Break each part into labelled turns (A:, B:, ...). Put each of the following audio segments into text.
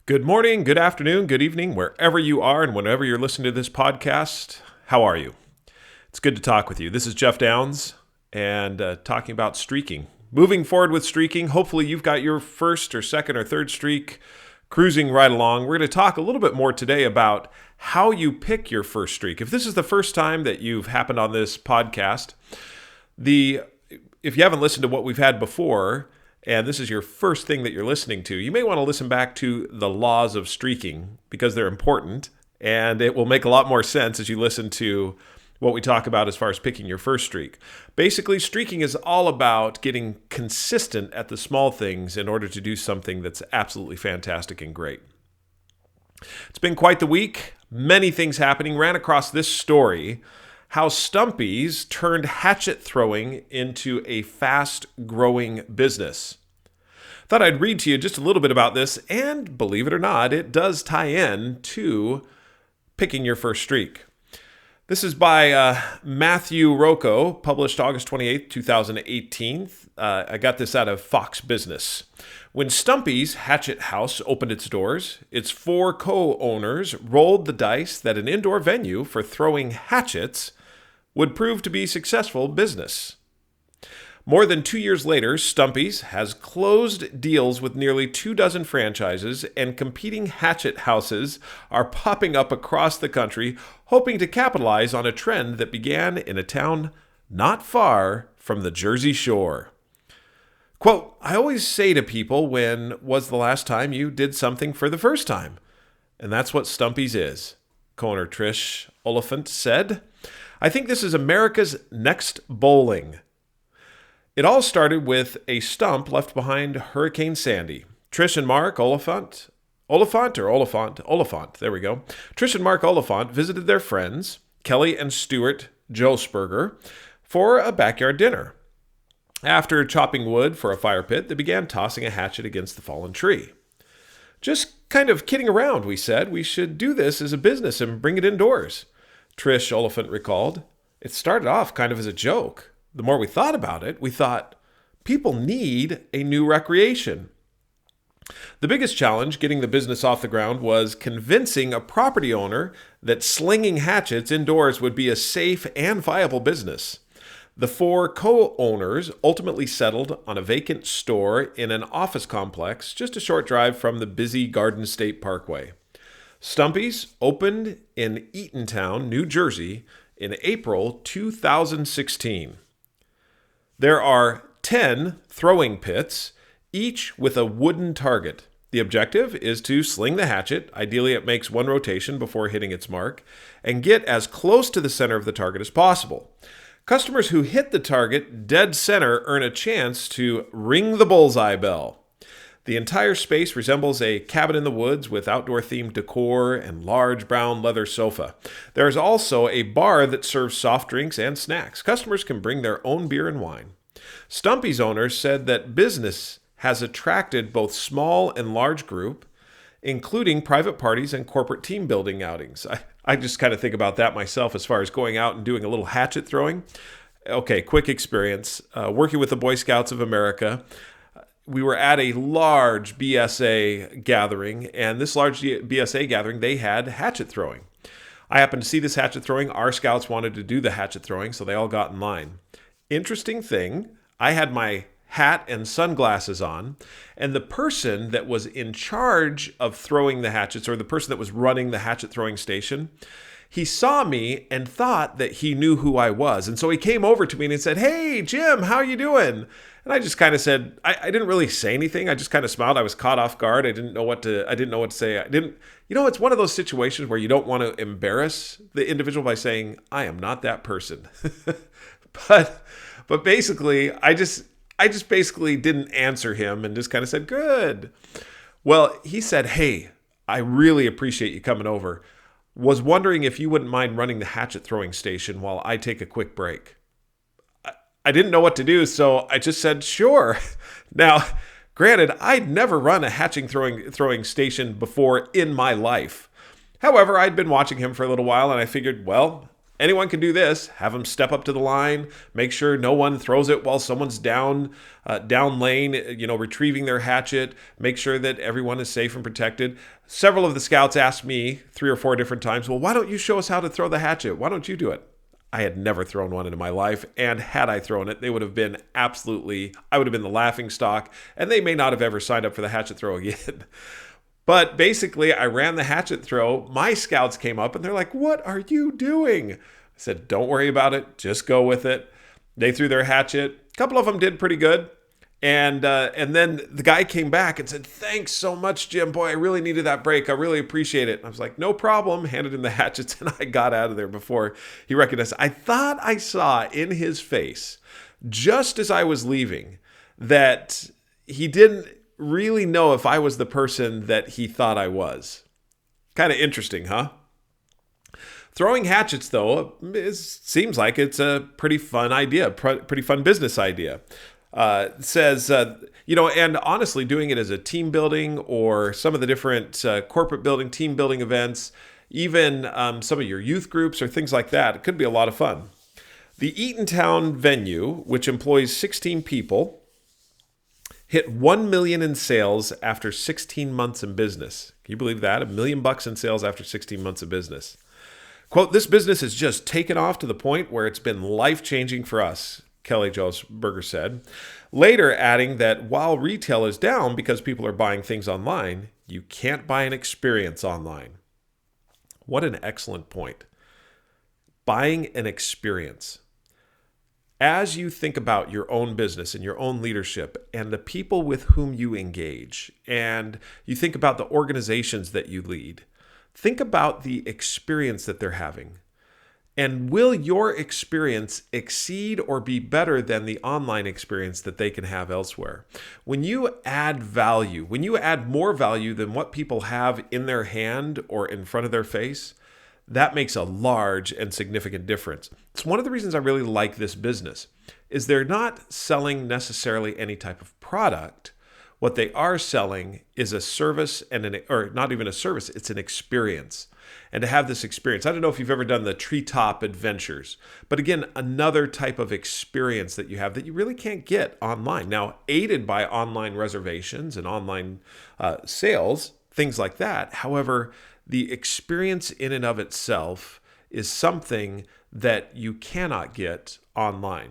A: Good morning, good afternoon, good evening, wherever you are and whenever you're listening to this podcast. How are you? It's good to talk with you. This is Jeff Downs and talking about streaking. Moving forward with streaking, hopefully you've got your first or second or third streak cruising right along. We're going to talk a little bit more today about how you pick your first streak. If this is the first time that you've happened on this podcast, if you haven't listened to what we've had before, and this is your first thing that you're listening to, you may want to listen back to the laws of streaking because they're important, and it will make a lot more sense as you listen to what we talk about as far as picking your first streak. Basically, streaking is all about getting consistent at the small things in order to do something that's absolutely fantastic and great. It's been quite the week. Many things happening. Ran across this story, how Stumpy's turned hatchet throwing into a fast-growing business. Thought I'd read to you just a little bit about this, and believe it or not, it does tie in to picking your first streak. This is by Matthew Rocco, published August 28th, 2018. I got this out of Fox Business. When Stumpy's Hatchet House opened its doors, its 4 co-owners rolled the dice that an indoor venue for throwing hatchets would prove to be successful business. More than 2 years later, Stumpy's has closed deals with nearly 24 franchises, and competing hatchet houses are popping up across the country, hoping to capitalize on a trend that began in a town not far from the Jersey Shore. Quote, I always say to people, when was the last time you did something for the first time? And that's what Stumpy's is, co-owner Trish Oliphant said. I think this is America's next bowling. It all started with a stump left behind Hurricane Sandy. Trish and Mark Oliphant, there we go. Trish and Mark Oliphant visited their friends, Kelly and Stuart Josberger, for a backyard dinner. After chopping wood for a fire pit, they began tossing a hatchet against the fallen tree. Just kind of kidding around, we said. We should do this as a business and bring it indoors. Trish Oliphant recalled. It started off kind of as a joke. The more we thought about it, we thought, people need a new recreation. The biggest challenge getting the business off the ground was convincing a property owner that slinging hatchets indoors would be a safe and viable business. The 4 co-owners ultimately settled on a vacant store in an office complex just a short drive from the busy Garden State Parkway. Stumpy's opened in Eatontown, New Jersey in April 2016. There are 10 throwing pits, each with a wooden target. The objective is to sling the hatchet, ideally it makes 1 rotation before hitting its mark, and get as close to the center of the target as possible. Customers who hit the target dead center earn a chance to ring the bullseye bell. The entire space resembles a cabin in the woods with outdoor-themed decor and large brown leather sofa. There is also a bar that serves soft drinks and snacks. Customers can bring their own beer and wine. Stumpy's owners said that business has attracted both small and large group, including private parties and corporate team building outings. I just kind of think about that myself as far as going out and doing a little hatchet throwing. Okay, quick experience. Working with the Boy Scouts of America, we were at a large BSA gathering, and this large BSA gathering, they had hatchet throwing. I happened to see this hatchet throwing. Our scouts wanted to do the hatchet throwing, so they all got in line. Interesting thing, I had my hat and sunglasses on, and the person that was in charge of throwing the hatchets, or the person that was running the hatchet throwing station, he saw me and thought that he knew who I was. And so he came over to me and he said, "Hey, Jim, how you doing?" And I just kind of said, I didn't really say anything. I just kind of smiled. I was caught off guard. I didn't know what to say. It's one of those situations where you don't want to embarrass the individual by saying, "I am not that person." But basically, I just basically didn't answer him and just kind of said, "Good." Well, he said, "Hey, I really appreciate you coming over. Was wondering if you wouldn't mind running the hatchet throwing station while I take a quick break." I didn't know what to do, so I just said, "Sure." Now, granted, I'd never run a hatchet throwing station before in my life. However, I'd been watching him for a little while, and I figured, well, Anyone can do this. Have them step up to the line, make sure no one throws it while someone's down lane, retrieving their hatchet, make sure that everyone is safe and protected. Several of the scouts asked me 3 or 4 different times, well, why don't you show us how to throw the hatchet? Why don't you do it? I had never thrown one in my life, and had I thrown it, I would have been the laughing stock, and they may not have ever signed up for the hatchet throw again. But basically, I ran the hatchet throw. My scouts came up, and they're like, what are you doing? I said, don't worry about it. Just go with it. They threw their hatchet. A couple of them did pretty good. And then the guy came back and said, thanks so much, Jim. Boy, I really needed that break. I really appreciate it. And I was like, no problem. Handed him the hatchets, and I got out of there before he recognized. I thought I saw in his face, just as I was leaving, that he didn't really know if I was the person that he thought I was. Kind of interesting, huh? Throwing hatchets, though, seems like it's a pretty fun idea, pretty fun business idea. And honestly, doing it as a team building or some of the different corporate building, team building events, even some of your youth groups or things like that, it could be a lot of fun. The Eatontown venue, which employs 16 people, hit $1 million in sales after 16 months in business. Can you believe that? $1 million in sales after 16 months of business. Quote, this business has just taken off to the point where it's been life-changing for us, Kelly Josberger said, later adding that while retail is down because people are buying things online, you can't buy an experience online. What an excellent point. Buying an experience. As you think about your own business and your own leadership and the people with whom you engage, and you think about the organizations that you lead, think about the experience that they're having. And will your experience exceed or be better than the online experience that they can have elsewhere? When you add value, when you add more value than what people have in their hand or in front of their face, that makes a large and significant difference. It's one of the reasons I really like this business, is they're not selling necessarily any type of product. What they are selling is a service or not even a service, it's an experience. And to have this experience, I don't know if you've ever done the treetop adventures, but again, another type of experience that you have that you really can't get online. Now, aided by online reservations and online sales, things like that. However, the experience in and of itself is something that you cannot get online.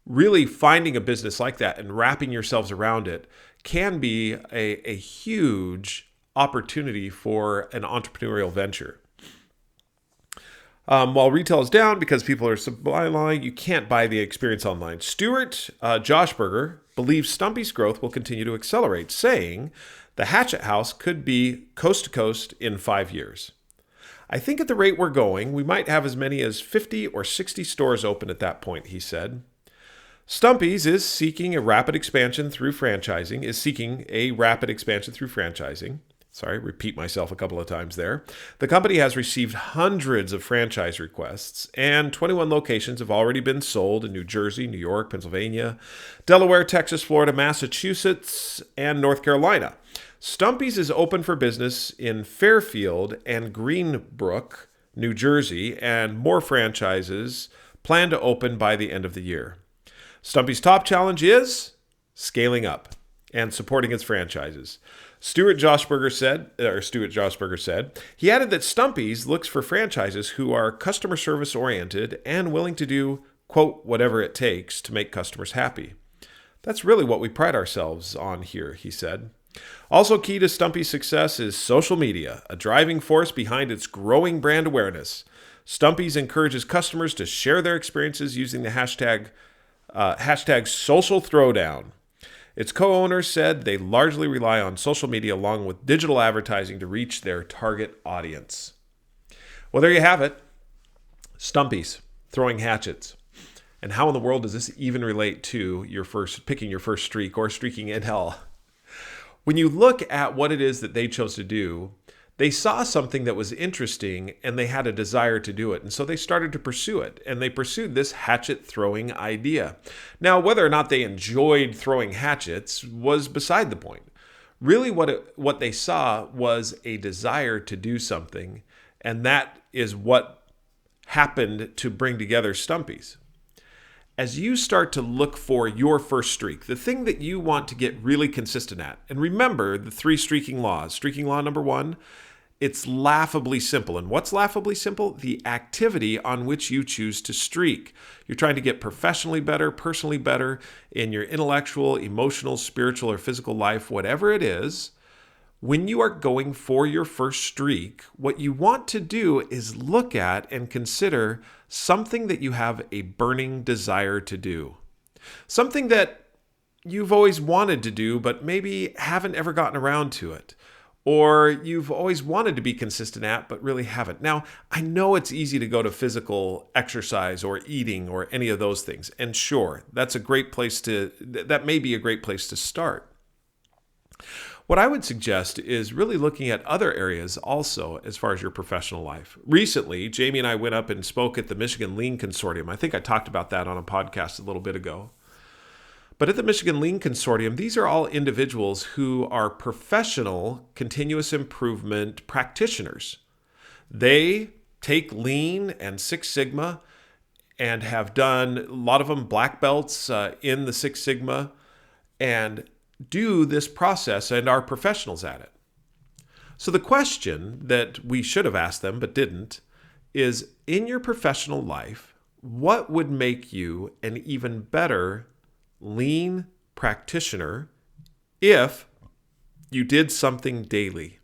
A: Really finding a business like that and wrapping yourselves around it can be a huge opportunity for an entrepreneurial venture. While retail is down because people are buying, you can't buy the experience online. Stuart Joshberger believes Stumpy's growth will continue to accelerate, saying the Hatchet House could be coast to coast in 5 years. I think at the rate we're going, we might have as many as 50 or 60 stores open at that point, he said. Stumpy's is seeking a rapid expansion through franchising. Sorry, repeat myself a couple of times there. The company has received hundreds of franchise requests, and 21 locations have already been sold in New Jersey, New York, Pennsylvania, Delaware, Texas, Florida, Massachusetts, and North Carolina. Stumpy's is open for business in Fairfield and Greenbrook, New Jersey, and more franchises plan to open by the end of the year. Stumpy's top challenge is scaling up and supporting its franchises. Stuart Joshberger said, he added that Stumpy's looks for franchises who are customer service oriented and willing to do, quote, whatever it takes to make customers happy. That's really what we pride ourselves on here, he said. Also key to Stumpy's success is social media, a driving force behind its growing brand awareness. Stumpy's encourages customers to share their experiences using the hashtag social throwdown. Its co-owners said they largely rely on social media along with digital advertising to reach their target audience. Well, there you have it. Stumpy's, throwing hatchets. And how in the world does this even relate to picking your first streak or streaking in hell? When you look at what it is that they chose to do, they saw something that was interesting and they had a desire to do it. And so they started to pursue it, and they pursued this hatchet throwing idea. Now, whether or not they enjoyed throwing hatchets was beside the point. Really what they saw was a desire to do something, and that is what happened to bring together Stumpy's. As you start to look for your first streak, the thing that you want to get really consistent at, and remember the 3 streaking laws. Streaking law number 1, it's laughably simple. And what's laughably simple? The activity on which you choose to streak. You're trying to get professionally better, personally better in your intellectual, emotional, spiritual, or physical life, whatever it is. When you are going for your first streak, what you want to do is look at and consider something that you have a burning desire to do. Something that you've always wanted to do, but maybe haven't ever gotten around to it. Or you've always wanted to be consistent at, but really haven't. Now, I know it's easy to go to physical exercise or eating or any of those things. And sure, that may be a great place to start. What I would suggest is really looking at other areas also as far as your professional life. Recently, Jamie and I went up and spoke at the Michigan Lean Consortium. I think I talked about that on a podcast a little bit ago. But at the Michigan Lean Consortium, these are all individuals who are professional continuous improvement practitioners. They take Lean and Six Sigma and have done, a lot of them, black belts in the Six Sigma, and do this process and are professionals at it. So the question that we should have asked them but didn't is, in your professional life, what would make you an even better Lean practitioner if you did something daily?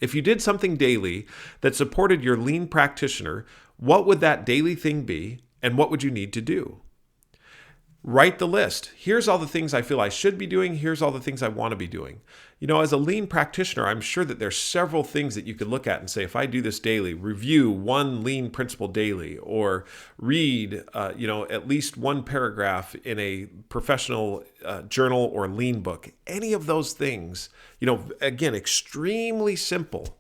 A: If you did something daily that supported your Lean practitioner, what would that daily thing be, and what would you need to do? Write the list. Here's all the things I feel I should be doing. Here's all the things I want to be doing. You know, as a Lean practitioner, I'm sure that there's several things that you could look at and say, if I do this daily, review one Lean principle daily, or read, at least one paragraph in a professional journal or Lean book. Any of those things, again, extremely simple.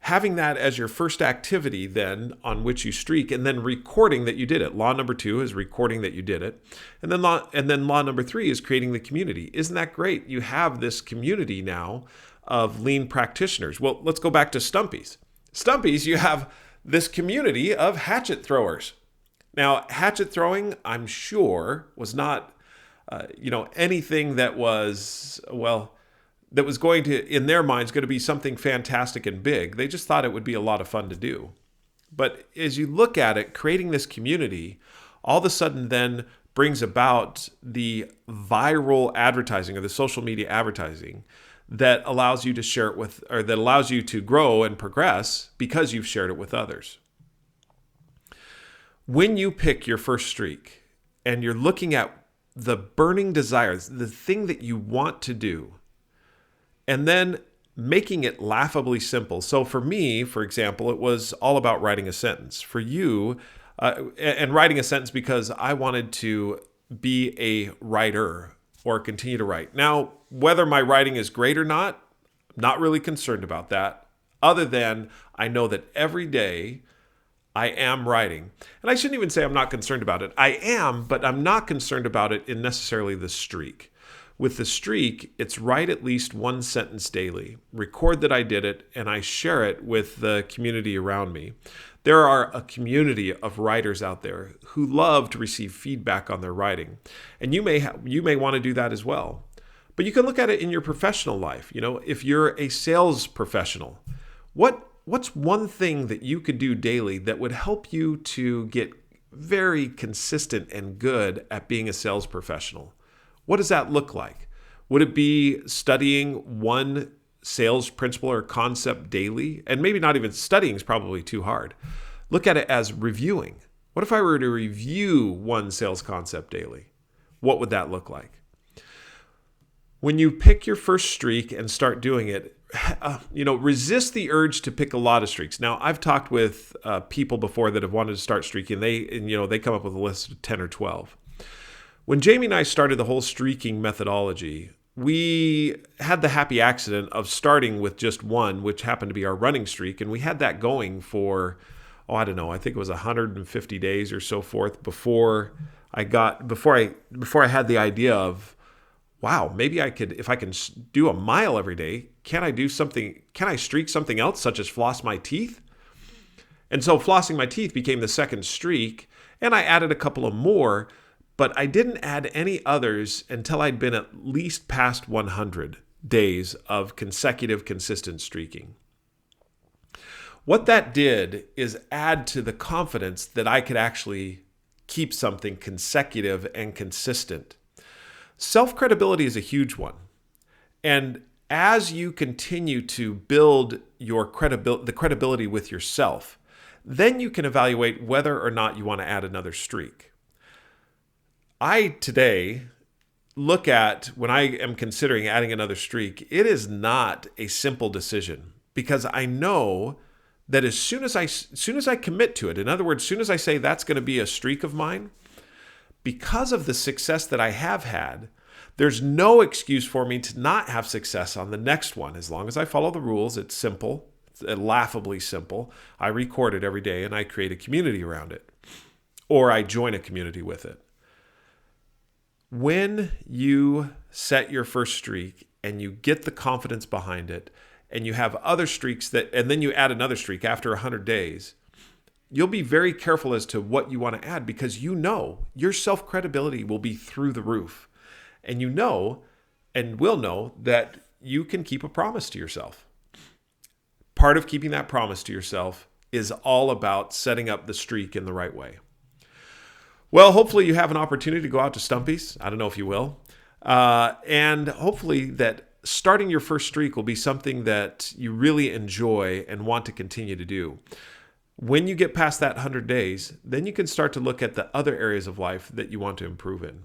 A: Having that as your first activity then on which you streak, and then recording that you did it. Law number 2 is recording that you did it. And then law number 3 is creating the community. Isn't that great? You have this community now of Lean practitioners. Well, let's go back to Stumpy's. Stumpy's, you have this community of hatchet throwers. Now, hatchet throwing, I'm sure, was not, anything that was, that was going to, in their minds, going to be something fantastic and big. They just thought it would be a lot of fun to do. But as you look at it, creating this community all of a sudden then brings about the viral advertising or the social media advertising that allows you to share it with, or that allows you to grow and progress because you've shared it with others. When you pick your first streak and you're looking at the burning desires, the thing that you want to do, and then making it laughably simple. So for me, for example, it was all about writing a sentence. For you, and writing a sentence because I wanted to be a writer or continue to write. Now, whether my writing is great or not, I'm not really concerned about that, other than I know that every day I am writing. And I shouldn't even say I'm not concerned about it. I am, but I'm not concerned about it in necessarily the streak. With the streak, it's write at least one sentence daily, record that I did it, and I share it with the community around me. There are a community of writers out there who love to receive feedback on their writing. And you may want to do that as well. But you can look at it in your professional life. If you're a sales professional, what's one thing that you could do daily that would help you to get very consistent and good at being a sales professional? What does that look like? Would it be studying one sales principle or concept daily? And maybe not even studying is probably too hard. Look at it as reviewing. What if I were to review one sales concept daily? What would that look like? When you pick your first streak and start doing it, resist the urge to pick a lot of streaks. Now, I've talked with people before that have wanted to start streaking. They come up with a list of 10 or 12. When Jamie and I started the whole streaking methodology, we had the happy accident of starting with just one, which happened to be our running streak. And we had that going for, I think it was 150 days or so forth before I had the idea of, wow, maybe I could, if I can do a mile every day, can I streak something else such as floss my teeth? And so flossing my teeth became the second streak, and I added a couple of more, but I didn't add any others until I'd been at least past 100 days of consecutive, consistent streaking. What that did is add to the confidence that I could actually keep something consecutive and consistent. Self-credibility is a huge one. And as you continue to build your the credibility with yourself, then you can evaluate whether or not you want to add another streak. I today look at when I am considering adding another streak, it is not a simple decision because I know that as soon as I commit to it, in other words, as soon as I say that's going to be a streak of mine, because of the success that I have had, there's no excuse for me to not have success on the next one. As long as I follow the rules, it's simple. It's laughably simple. I record it every day and I create a community around it, or I join a community with it. When you set your first streak and you get the confidence behind it and you have other streaks and then you add another streak after 100 days, you'll be very careful as to what you want to add because you know your self-credibility will be through the roof. And you know and will know that you can keep a promise to yourself. Part of keeping that promise to yourself is all about setting up the streak in the right way. Well, hopefully you have an opportunity to go out to Stumpy's. I don't know if you will. And hopefully that starting your first streak will be something that you really enjoy and want to continue to do. When you get past that 100 days, then you can start to look at the other areas of life that you want to improve in.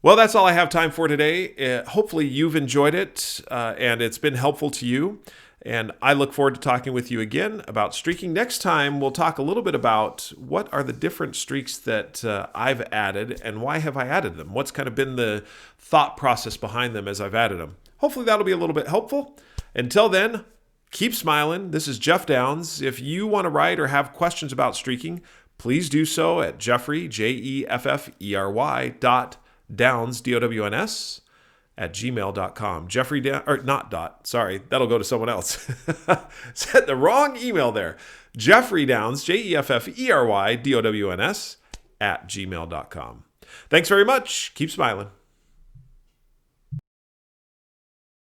A: Well, that's all I have time for today. Hopefully you've enjoyed it and it's been helpful to you. And I look forward to talking with you again about streaking. Next time, we'll talk a little bit about what are the different streaks that I've added and why have I added them? What's kind of been the thought process behind them as I've added them? Hopefully that'll be a little bit helpful. Until then, keep smiling. This is Jeff Downs. If you want to write or have questions about streaking, please do so at Jeffrey, Jeffrey, Downs, DOWNS, at gmail.com. Jeffrey, or not dot, sorry, that'll go to someone else. Said the wrong email there. Jeffrey Downs, Jeffrey, DOWNS, at gmail.com. Thanks very much. Keep smiling.